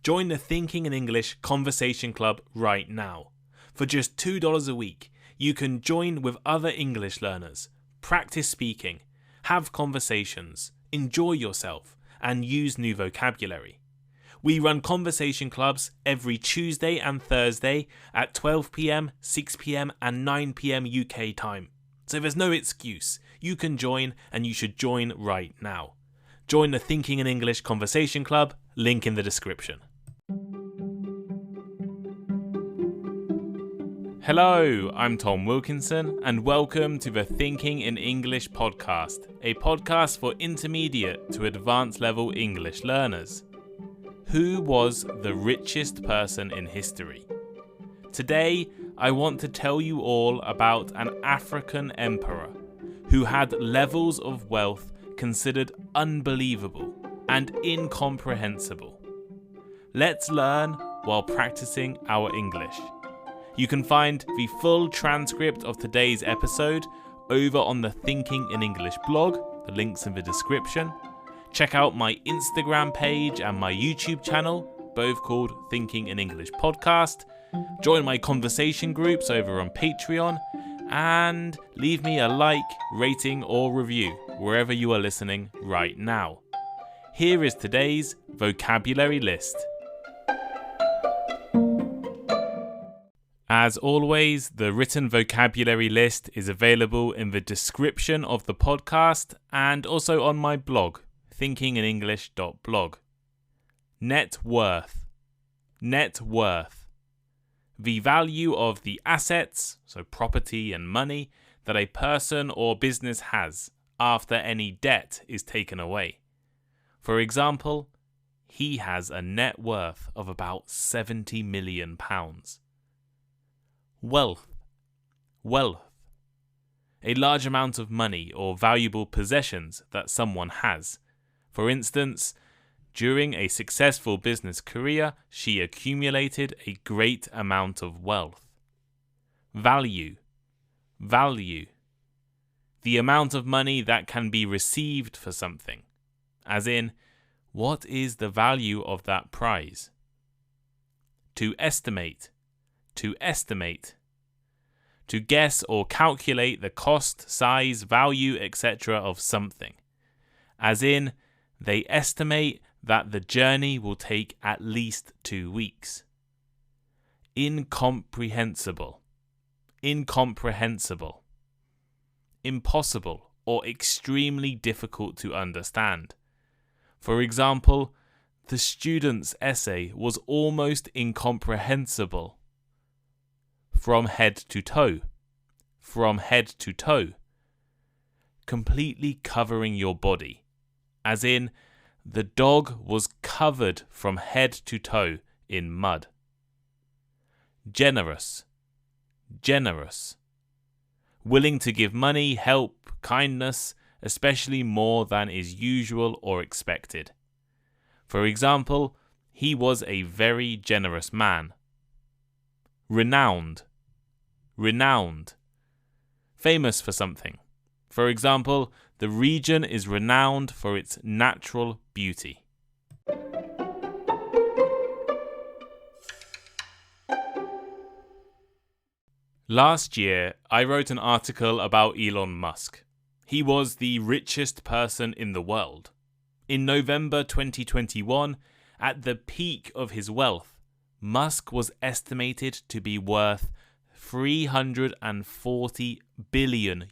Join the Thinking in English Conversation Club right now. For just $2 a week, you can join with other English learners, practice speaking, have conversations, enjoy yourself, and use new vocabulary. We run conversation clubs every Tuesday and Thursday at 12 p.m, 6 p.m, and 9 p.m. UK time. So there's no excuse. You can join, and you should join right now. Join the Thinking in English Conversation Club, link in the description. Hello, I'm Tom Wilkinson, and welcome to the Thinking in English podcast, a podcast for intermediate to advanced level English learners. Who was the richest person in history? Today, I want to tell you all about an African emperor who had levels of wealth considered unbelievable and incomprehensible. Let's learn while practicing our English. You can find the full transcript of today's episode over on the Thinking in English blog, the link's in the description. Check out my Instagram page and my YouTube channel, both called Thinking in English Podcast. Join my conversation groups over on Patreon, and leave me a like, rating or review wherever you are listening right now. Here is today's vocabulary list. As always, the written vocabulary list is available in the description of the podcast and also on my blog, thinkinginenglish.blog. Net worth. Net worth. The value of the assets, so property and money, that a person or business has after any debt is taken away. For example, he has a net worth of about £70 million. Wealth. Wealth. A large amount of money or valuable possessions that someone has. For instance, during a successful business career, she accumulated a great amount of wealth. Value. Value. The amount of money that can be received for something. As in, what is the value of that prize? To estimate. To estimate. To guess or calculate the cost, size, value, etc. of something. As in, they estimate that the journey will take at least 2 weeks. Incomprehensible. Incomprehensible. Impossible or extremely difficult to understand. For example, the student's essay was almost incomprehensible. From head to toe. From head to toe. Completely covering your body. As in, the dog was covered from head to toe in mud. Generous. Generous. Willing to give money, help, kindness, especially more than is usual or expected. For example, he was a very generous man. Renowned. Renowned. Famous for something. For example, the region is renowned for its natural beauty. Last year, I wrote an article about Elon Musk. He was the richest person in the world. In November 2021, at the peak of his wealth, Musk was estimated to be worth $340 billion.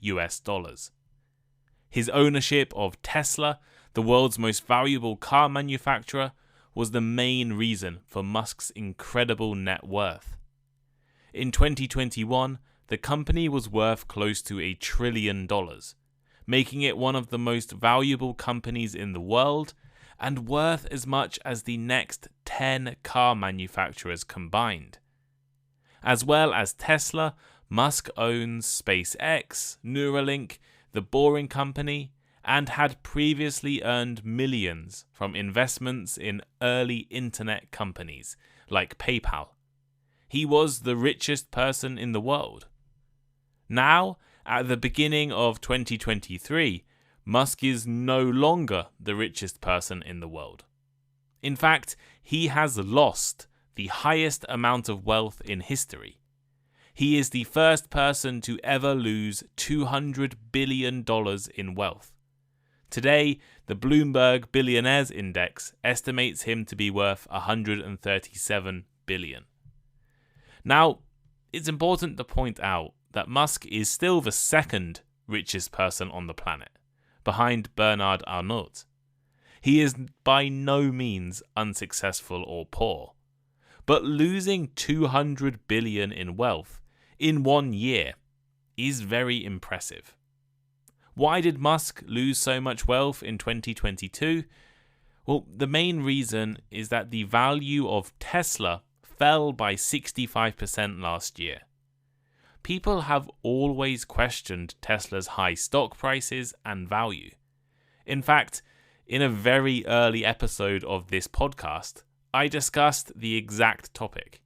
His ownership of Tesla, the world's most valuable car manufacturer, was the main reason for Musk's incredible net worth. In 2021, the company was worth close to $1 trillion, making it one of the most valuable companies in the world and worth as much as the next 10 car manufacturers combined. As well as Tesla, Musk owns SpaceX, Neuralink, The Boring Company, and had previously earned millions from investments in early internet companies like PayPal. He was the richest person in the world. Now, at the beginning of 2023, Musk is no longer the richest person in the world. In fact, he has lost the highest amount of wealth in history. He is the first person to ever lose $200 billion in wealth. Today, the Bloomberg Billionaires Index estimates him to be worth $137 billion. Now, it's important to point out that Musk is still the second richest person on the planet, behind Bernard Arnault. He is by no means unsuccessful or poor, but losing $200 billion in wealth in 1 year is very impressive. Why did Musk lose so much wealth in 2022? Well, the main reason is that the value of Tesla fell by 65% last year. People have always questioned Tesla's high stock prices and value. In fact, in a very early episode of this podcast, I discussed the exact topic.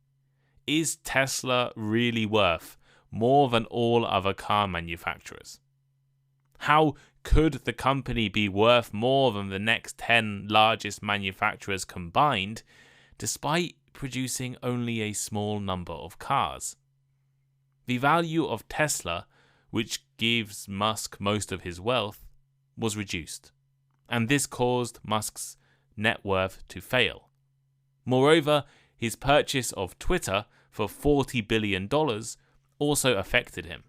Is Tesla really worth more than all other car manufacturers? How could the company be worth more than the next 10 largest manufacturers combined, despite producing only a small number of cars? The value of Tesla, which gives Musk most of his wealth, was reduced, and this caused Musk's net worth to fail. Moreover, his purchase of Twitter for $40 billion also affected him.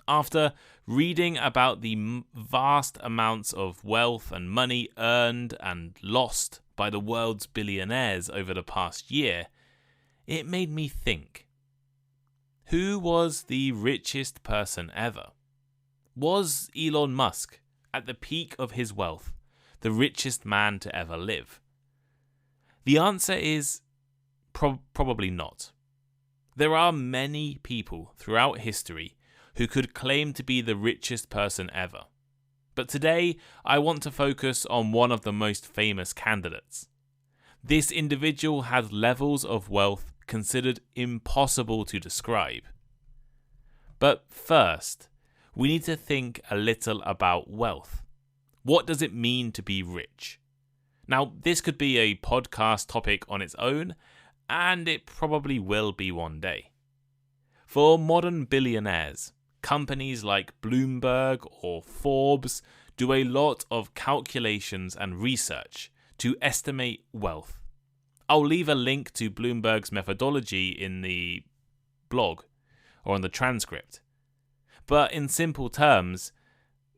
After reading about the vast amounts of wealth and money earned and lost by the world's billionaires over the past year, it made me think. Who was the richest person ever? Was Elon Musk, at the peak of his wealth, the richest man to ever live? The answer is probably not. There are many people throughout history who could claim to be the richest person ever. But today, I want to focus on one of the most famous candidates. This individual had levels of wealth considered impossible to describe. But first, we need to think a little about wealth. What does it mean to be rich? Now, this could be a podcast topic on its own, and it probably will be one day. For modern billionaires, companies like Bloomberg or Forbes do a lot of calculations and research to estimate wealth. I'll leave a link to Bloomberg's methodology in the blog or on the transcript. But in simple terms,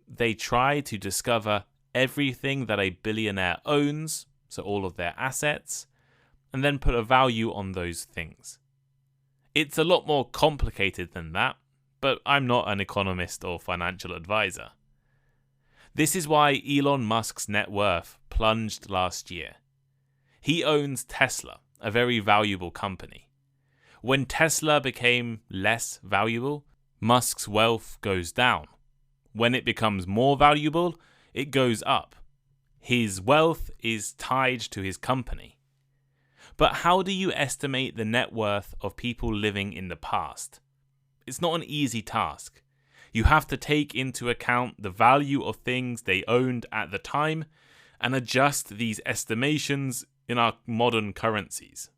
they try to discover everything that a billionaire owns, so all of their assets, and then put a value on those things. It's a lot more complicated than that, but I'm not an economist or financial advisor. This is why Elon Musk's net worth plunged last year. He owns Tesla, a very valuable company. When Tesla became less valuable, Musk's wealth goes down. When it becomes more valuable, it goes up. His wealth is tied to his company. But how do you estimate the net worth of people living in the past? It's not an easy task. You have to take into account the value of things they owned at the time and adjust these estimations in our modern currencies.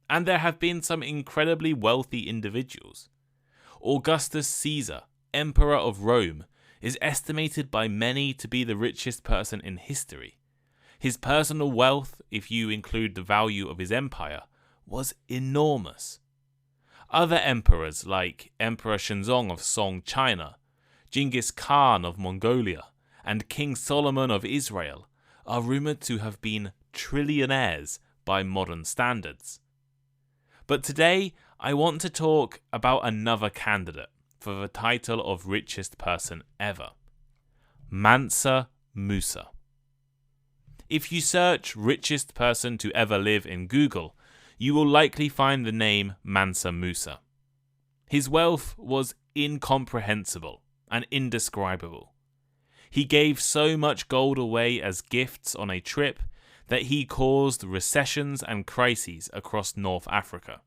And there have been some incredibly wealthy individuals. Augustus Caesar, Emperor of Rome, is estimated by many to be the richest person in history. His personal wealth, if you include the value of his empire, was enormous. Other emperors like Emperor Shenzong of Song China, Genghis Khan of Mongolia, and King Solomon of Israel are rumored to have been trillionaires by modern standards. But today, I want to talk about another candidate for the title of richest person ever. Mansa Musa. If you search richest person to ever live in Google, you will likely find the name Mansa Musa. His wealth was incomprehensible and indescribable. He gave so much gold away as gifts on a trip that he caused recessions and crises across North Africa.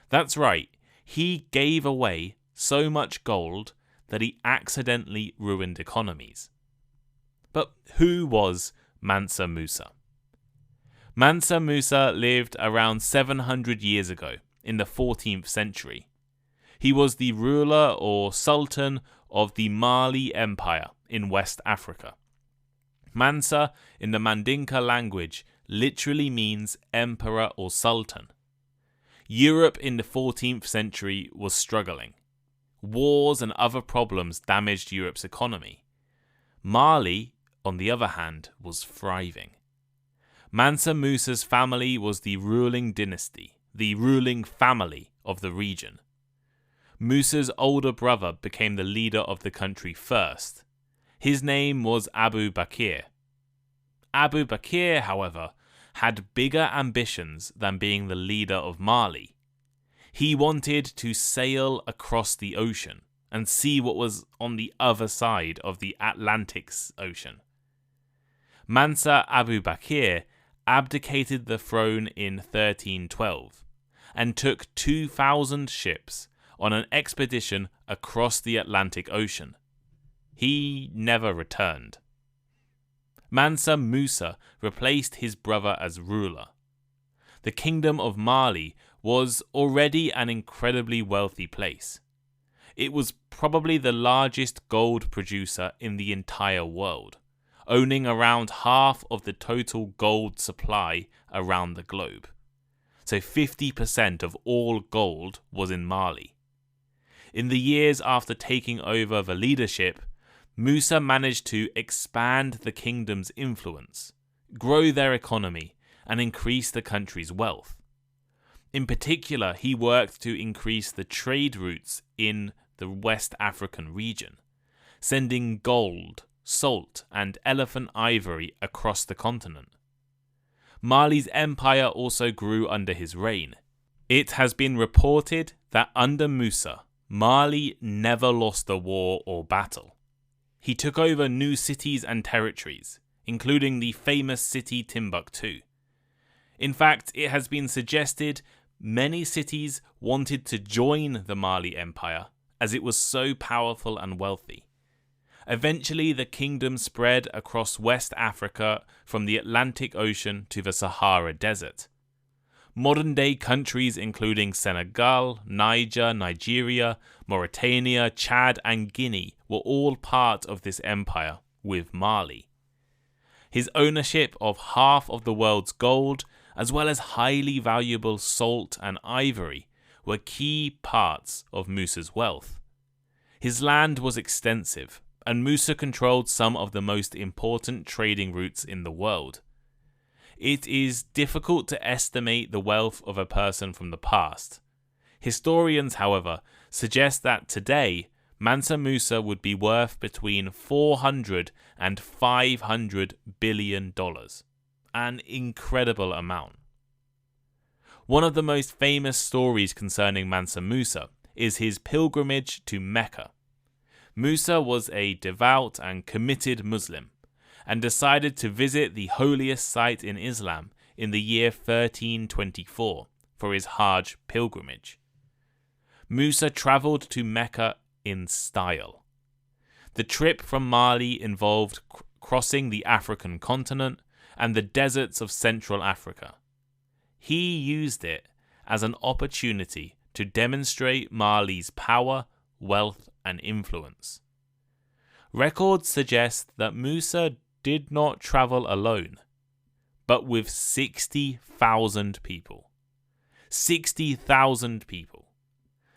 That's right, he gave away so much gold that he accidentally ruined economies. But who was Mansa Musa? Mansa Musa lived around 700 years ago, in the 14th century. He was the ruler or sultan of the Mali Empire in West Africa. Mansa, in the Mandinka language, literally means emperor or sultan. Europe in the 14th century was struggling. Wars and other problems damaged Europe's economy. Mali, on the other hand, was thriving. Mansa Musa's family was the ruling dynasty, the ruling family of the region. Musa's older brother became the leader of the country first. His name was Abu Bakr. Abu Bakr, however, had bigger ambitions than being the leader of Mali. He wanted to sail across the ocean and see what was on the other side of the Atlantic Ocean. Mansa Abu Bakr abdicated the throne in 1312 and took 2,000 ships on an expedition across the Atlantic Ocean. He never returned. Mansa Musa replaced his brother as ruler. The Kingdom of Mali was already an incredibly wealthy place. It was probably the largest gold producer in the entire world, owning around half of the total gold supply around the globe. So 50% of all gold was in Mali. In the years after taking over the leadership, Musa managed to expand the kingdom's influence, grow their economy, and increase the country's wealth. In particular, he worked to increase the trade routes in the West African region, sending gold, salt, and elephant ivory across the continent. Mali's empire also grew under his reign. It has been reported that under Musa, Mali never lost a war or battle. He took over new cities and territories, including the famous city Timbuktu. In fact, it has been suggested many cities wanted to join the Mali Empire as it was so powerful and wealthy. Eventually, the kingdom spread across West Africa from the Atlantic Ocean to the Sahara Desert. Modern-day countries including Senegal, Niger, Nigeria, Mauritania, Chad and Guinea were all part of this empire with Mali. His ownership of half of the world's gold, as well as highly valuable salt and ivory, were key parts of Musa's wealth. His land was extensive, and Musa controlled some of the most important trading routes in the world. It is difficult to estimate the wealth of a person from the past. Historians, however, suggest that today, Mansa Musa would be worth between $400 and $500 billion. An incredible amount. One of the most famous stories concerning Mansa Musa is his pilgrimage to Mecca. Musa was a devout and committed Muslim, and decided to visit the holiest site in Islam in the year 1324 for his Hajj pilgrimage. Musa travelled to Mecca in style. The trip from Mali involved crossing the African continent and the deserts of Central Africa. He used it as an opportunity to demonstrate Mali's power, wealth, and influence. Records suggest that Musa did not travel alone, but with 60,000 people. 60,000 people.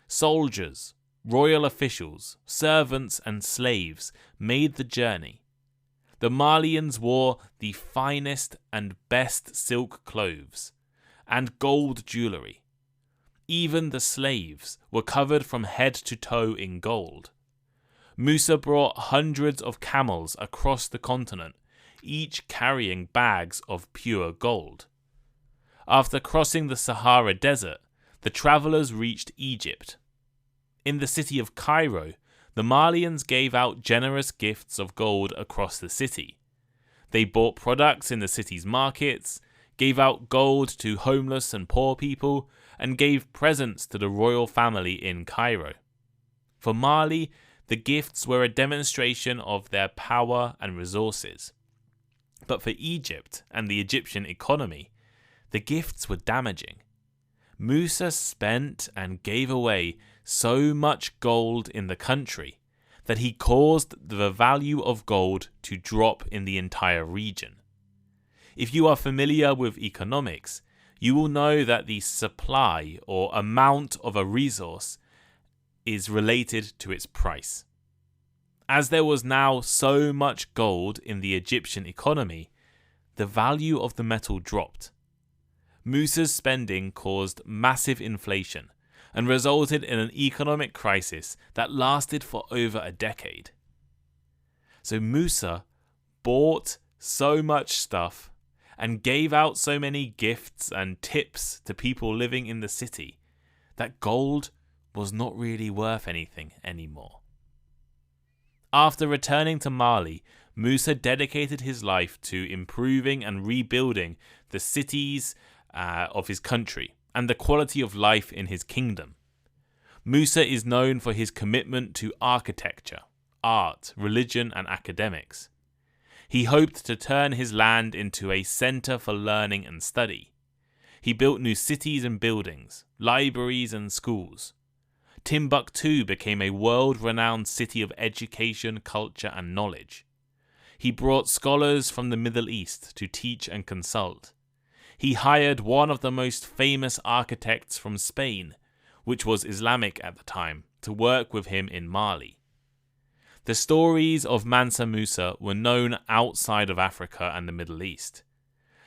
Soldiers, royal officials, servants, and slaves made the journey. The Malians wore the finest and best silk clothes and gold jewellery. Even the slaves were covered from head to toe in gold. Musa brought hundreds of camels across the continent, each carrying bags of pure gold. After crossing the Sahara Desert, the travellers reached Egypt. In the city of Cairo, the Malians gave out generous gifts of gold across the city. They bought products in the city's markets, gave out gold to homeless and poor people, and gave presents to the royal family in Cairo. For Mali, the gifts were a demonstration of their power and resources. But for Egypt and the Egyptian economy, The gifts were damaging. Musa spent and gave away so much gold in the country that he caused the value of gold to drop in the entire region. If you are familiar with economics, you will know that the supply or amount of a resource is related to its price. As there was now so much gold in the Egyptian economy, the value of the metal dropped. Musa's spending caused massive inflation and resulted in an economic crisis that lasted for over a decade. So Musa bought so much stuff and gave out so many gifts and tips to people living in the city that gold was not really worth anything anymore. After returning to Mali, Musa dedicated his life to improving and rebuilding the cities of his country and the quality of life in his kingdom. Musa is known for his commitment to architecture, art, religion, and academics. He hoped to turn his land into a center for learning and study. He built new cities and buildings, libraries and schools. Timbuktu became a world-renowned city of education, culture, and knowledge. He brought scholars from the Middle East to teach and consult. He hired one of the most famous architects from Spain, which was Islamic at the time, to work with him in Mali. The stories of Mansa Musa were known outside of Africa and the Middle East.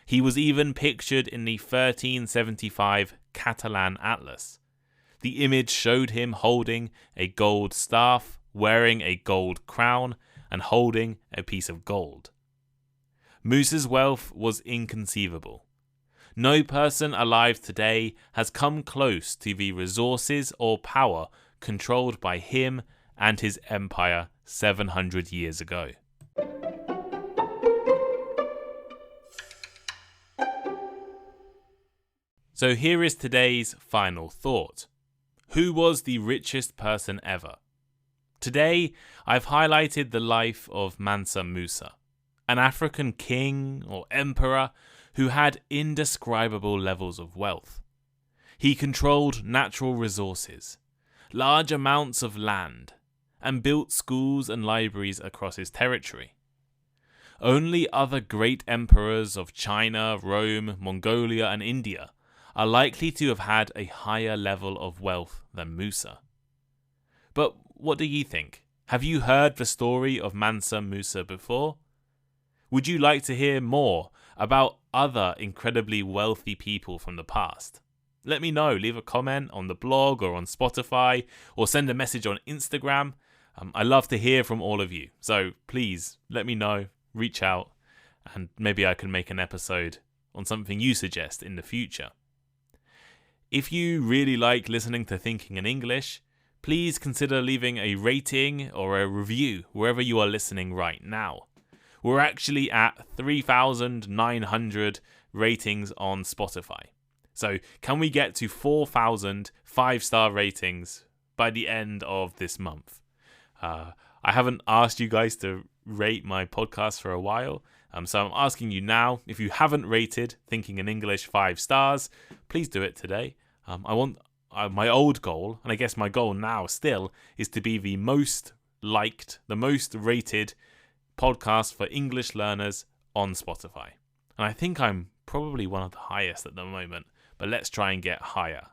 He was even pictured in the 1375 Catalan Atlas. The image showed him holding a gold staff, wearing a gold crown, and holding a piece of gold. Musa's wealth was inconceivable. No person alive today has come close to the resources or power controlled by him and his empire 700 years ago. So here is today's final thought. Who was the richest person ever? Today, I've highlighted the life of Mansa Musa, an African king or emperor who had indescribable levels of wealth. He controlled natural resources, large amounts of land, and built schools and libraries across his territory. Only other great emperors of China, Rome, Mongolia, and India are likely to have had a higher level of wealth than Musa. But what do you think? Have you heard the story of Mansa Musa before? Would you like to hear more about other incredibly wealthy people from the past? Let me know. Leave a comment on the blog or on Spotify, or send a message on Instagram. I love to hear from all of you. So please let me know, reach out, and maybe I can make an episode on something you suggest in the future. If you really like listening to Thinking in English, please consider leaving a rating or a review wherever you are listening right now. We're actually at 3,900 ratings on Spotify. So can we get to 4,000 5-star ratings by the end of this month? I haven't asked you guys to rate my podcast for a while. So I'm asking you now, if you haven't rated Thinking in English 5 stars, please do it today. I want my old goal, and I guess my goal now still, is to be the most liked, the most rated podcast for English learners on Spotify. And I think I'm probably one of the highest at the moment, but let's try and get higher.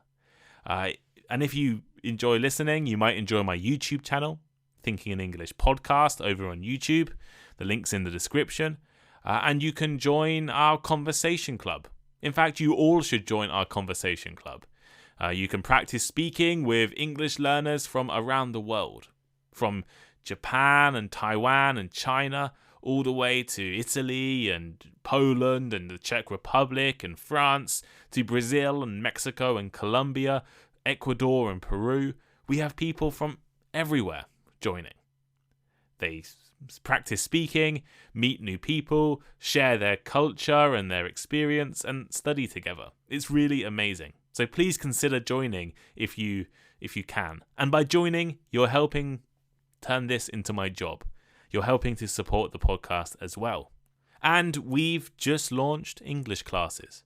And if you enjoy listening, you might enjoy my YouTube channel, Thinking in English Podcast, over on YouTube. The link's in the description. And you can join our conversation club. In fact, you all should join our conversation club. You can practice speaking with English learners from around the world, from Japan and Taiwan and China, all the way to Italy and Poland and the Czech Republic and France, to Brazil and Mexico and Colombia, Ecuador and Peru. We have people from everywhere joining. They practice speaking, meet new people, share their culture and their experience, and study together. It's really amazing. So please consider joining if you can. And by joining, you're helping turn this into my job. You're helping to support the podcast as well. And we've just launched English classes.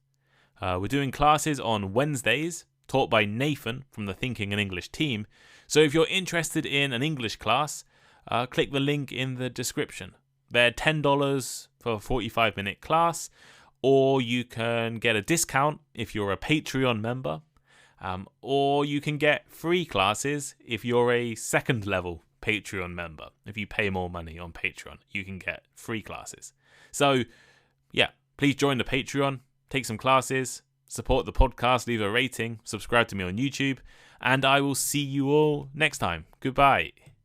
We're doing classes on Wednesdays, taught by Nathan from the Thinking in English team. So if you're interested in an English class, click the link in the description. They're $10 for a 45-minute class, or you can get a discount if you're a Patreon member, or you can get free classes if you're a second level Patreon member. If you pay more money on Patreon, you can get free classes. So, yeah, please join the Patreon, take some classes, support the podcast, leave a rating, subscribe to me on YouTube, and I will see you all next time. Goodbye.